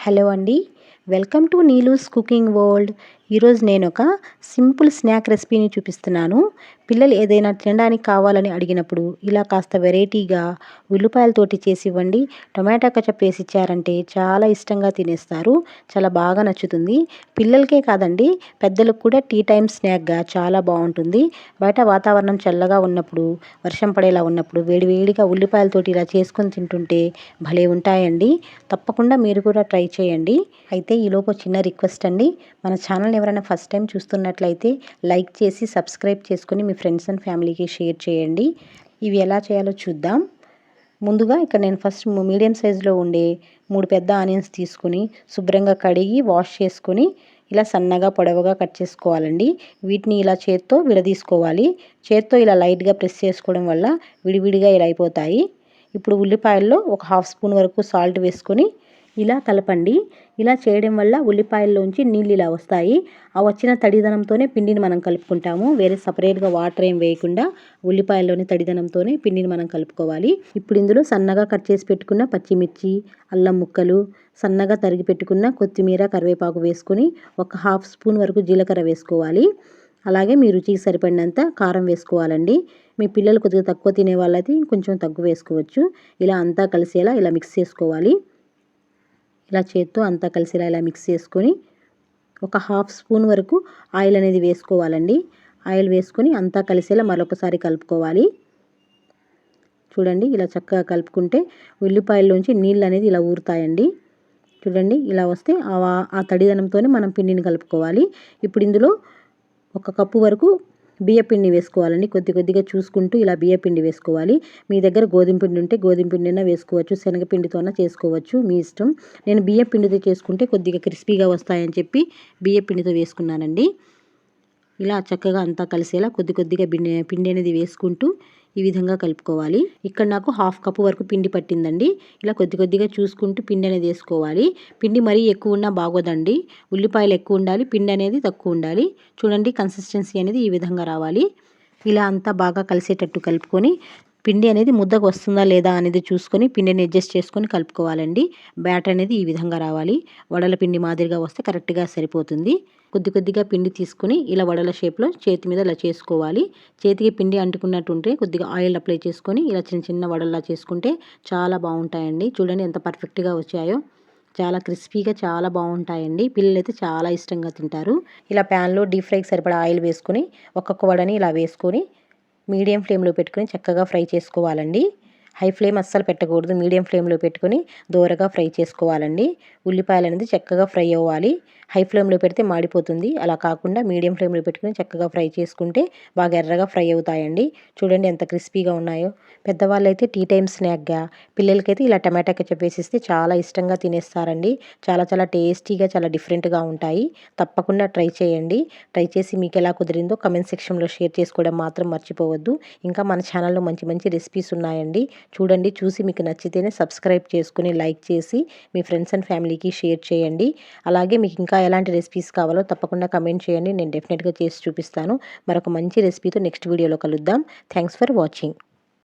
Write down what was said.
Hello అండి. Welcome to Neelu's cooking world. ఈరోజు నేను ఒక సింపుల్ స్నాక్ రెసిపీని చూపిస్తున్నాను. పిల్లలు ఏదైనా తినడానికి కావాలని అడిగినప్పుడు ఇలా కాస్త వెరైటీగా ఉల్లిపాయలతోటి చేసి ఇవ్వండి. టొమాటో కచప్ వేసి ఇచ్చారంటే చాలా ఇష్టంగా తినేస్తారు. చాలా బాగా నచ్చుతుంది. పిల్లలకే కాదండి, పెద్దలకు కూడా టీ టైమ్ స్నాక్గా చాలా బాగుంటుంది. బయట వాతావరణం చల్లగా ఉన్నప్పుడు, వర్షం పడేలా ఉన్నప్పుడు వేడివేడిగా ఉల్లిపాయలతోటి ఇలా చేసుకొని తింటుంటే భలే ఉంటాయండి. తప్పకుండా మీరు కూడా ట్రై చేయండి. అయితే ఈలోపు చిన్న రిక్వెస్ట్ అండి, మన ఛానల్ ఎవరైనా ఫస్ట్ టైం చూస్తున్నట్లయితే లైక్ చేసి సబ్స్క్రైబ్ చేసుకొని మీ ఫ్రెండ్స్ అండ్ ఫ్యామిలీకి షేర్ చేయండి. ఇవి ఎలా చేయాలో చూద్దాం. ముందుగా ఇక్కడ నేను ఫస్ట్ మీడియం సైజులో ఉండే 3 పెద్ద ఆనియన్స్ తీసుకుని శుభ్రంగా కడిగి వాష్ చేసుకొని ఇలా సన్నగా పొడవుగా కట్ చేసుకోవాలండి. వీటిని ఇలా చేత్తో విడదీసుకోవాలి. చేత్తో ఇలా లైట్గా ప్రెస్ చేసుకోవడం వల్ల విడివిడిగా ఇలా అయిపోతాయి. ఇప్పుడు ఉల్లిపాయల్లో ఒక 1/2 స్పూన్ వరకు సాల్ట్ వేసుకొని ఇలా కలపండి. ఇలా చేయడం వల్ల ఉల్లిపాయల్లోంచి నీళ్ళు ఇలా వస్తాయి. ఆ వచ్చిన తడిదనంతోనే పిండిని మనం కలుపుకుంటాము. వేరే సపరేట్గా వాటర్ ఏం వేయకుండా ఉల్లిపాయల్లోని తడిదనంతోనే పిండిని మనం కలుపుకోవాలి. ఇప్పుడు ఇందులో సన్నగా కట్ చేసి పెట్టుకున్న పచ్చిమిర్చి, అల్లం ముక్కలు, సన్నగా తరిగి పెట్టుకున్న కొత్తిమీర, కరివేపాకు వేసుకొని ఒక 1/2 స్పూన్ వరకు జీలకర్ర వేసుకోవాలి. అలాగే మీ రుచికి సరిపడినంత కారం వేసుకోవాలండి. మీ పిల్లలు కొద్దిగా తక్కువ తినే వాళ్ళది కొంచెం తక్కువ వేసుకోవచ్చు. ఇలా అంతా కలిసేలా ఇలా మిక్స్ చేసుకోవాలి. ఇలా చేత్తో అంతా కలిసేలా ఇలా మిక్స్ చేసుకొని ఒక 1/2 స్పూన్ వరకు ఆయిల్ అనేది వేసుకోవాలండి. ఆయిల్ వేసుకొని అంతా కలిసేలా మరొకసారి కలుపుకోవాలి. చూడండి, ఇలా చక్కగా కలుపుకుంటే ఉల్లిపాయల్లోంచి నీళ్ళు అనేది ఇలా ఊరుతాయండి. చూడండి, ఇలా వస్తే ఆ తడిదనంతోనే మనం పిండిని కలుపుకోవాలి. ఇప్పుడు ఇందులో 1 కప్పు వరకు బియ్యపిండి వేసుకోవాలండి. కొద్దిగా చూసుకుంటూ ఇలా బియ్యపిండి వేసుకోవాలి. మీ దగ్గర గోధుమ పిండి ఉంటే గోధుమ పిండినా వేసుకోవచ్చు, శనగపిండితోనా చేసుకోవచ్చు, మీ ఇష్టం. నేను బియ్యపిండితో చేసుకుంటే కొద్దిగా క్రిస్పీగా వస్తాయని చెప్పి బియ్యపిండితో వేసుకున్నానండి. ఇలా చక్కగా అంతా కలిసేలా కొద్దిగా పిండి అనేది వేసుకుంటూ ఈ విధంగా కలుపుకోవాలి. ఇక్కడ నాకు 1/2 కప్పు వరకు పిండి పట్టిందండి. ఇలా కొద్దిగా చూసుకుంటూ పిండి అనేది వేసుకోవాలి. పిండి మరీ ఎక్కువ ఉన్నా బాగోదండి. ఉల్లిపాయలు ఎక్కువ ఉండాలి, పిండి అనేది తక్కువ ఉండాలి. చూడండి, కన్సిస్టెన్సీ అనేది ఈ విధంగా రావాలి. ఇలా అంతా బాగా కలిసేటట్టు కలుపుకొని పిండి అనేది ముద్దకు వస్తుందా లేదా అనేది చూసుకొని పిండిని అడ్జస్ట్ చేసుకొని కలుపుకోవాలండి. బ్యాటర్ అనేది ఈ విధంగా రావాలి. వడల పిండి మాదిరిగా వస్తే కరెక్ట్గా సరిపోతుంది. కొద్దిగా పిండి తీసుకుని ఇలా వడల షేప్లో చేతి మీద ఇలా చేసుకోవాలి. చేతికి పిండి అంటుకున్నట్టు ఉంటే కొద్దిగా ఆయిల్ అప్లై చేసుకొని ఇలా చిన్న వడల్లా చేసుకుంటే చాలా బాగుంటాయండి. చూడండి ఎంత పర్ఫెక్ట్గా వచ్చాయో. చాలా క్రిస్పీగా చాలా బాగుంటాయండి. పిల్లలైతే చాలా ఇష్టంగా తింటారు. ఇలా ప్యాన్లో డీప్ ఫ్రైకి సరిపడా ఆయిల్ వేసుకొని ఒక్కొక్క వడని ఇలా వేసుకొని మీడియం ఫ్లేమ్లో పెట్టుకొని చక్కగా ఫ్రై చేసుకోవాలండి. హై ఫ్లేమ్ అస్సలు పెట్టకూడదు. మీడియం ఫ్లేమ్లో పెట్టుకొని దోరగా ఫ్రై చేసుకోవాలండి. ఉల్లిపాయలు అనేది చక్కగా ఫ్రై అవ్వాలి. హై ఫ్లేమ్లో పెడితే మాడిపోతుంది. అలా కాకుండా మీడియం ఫ్లేమ్లో పెట్టుకొని చక్కగా ఫ్రై చేసుకుంటే బాగా ఎర్రగా ఫ్రై అవుతాయండి. చూడండి ఎంత క్రిస్పీగా ఉన్నాయో. పెద్దవాళ్ళైతే టీ టైమ్ స్నాక్గా, పిల్లలకైతే ఇలా టమాటా కెచప్ వేసిస్తే చాలా ఇష్టంగా తినేస్తారండి. చాలా టేస్టీగా, చాలా డిఫరెంట్గా ఉంటాయి. తప్పకుండా ట్రై చేయండి. ట్రై చేసి మీకు ఎలా కుదిరిందో కమెంట్ సెక్షన్లో షేర్ చేసుకోవడం మాత్రం మర్చిపోవద్దు. ఇంకా మన ఛానల్లో మంచి రెసిపీస్ ఉన్నాయండి. చూడండి, చూసి మీకు నచ్చితేనే సబ్స్క్రైబ్ చేసుకుని లైక్ చేసి మీ ఫ్రెండ్స్ అండ్ ఫ్యామిలీకి షేర్ చేయండి. అలాగే మీకు ఇంకా ఎలాంటి రెసిపీస్ కావాలో తప్పకుండా కమెంట్ చేయండి. నేను డెఫినెట్గా చేసి చూపిస్తాను. మరొక మంచి రెసిపీతో నెక్స్ట్ వీడియోలో కలుద్దాం. Thanks for watching.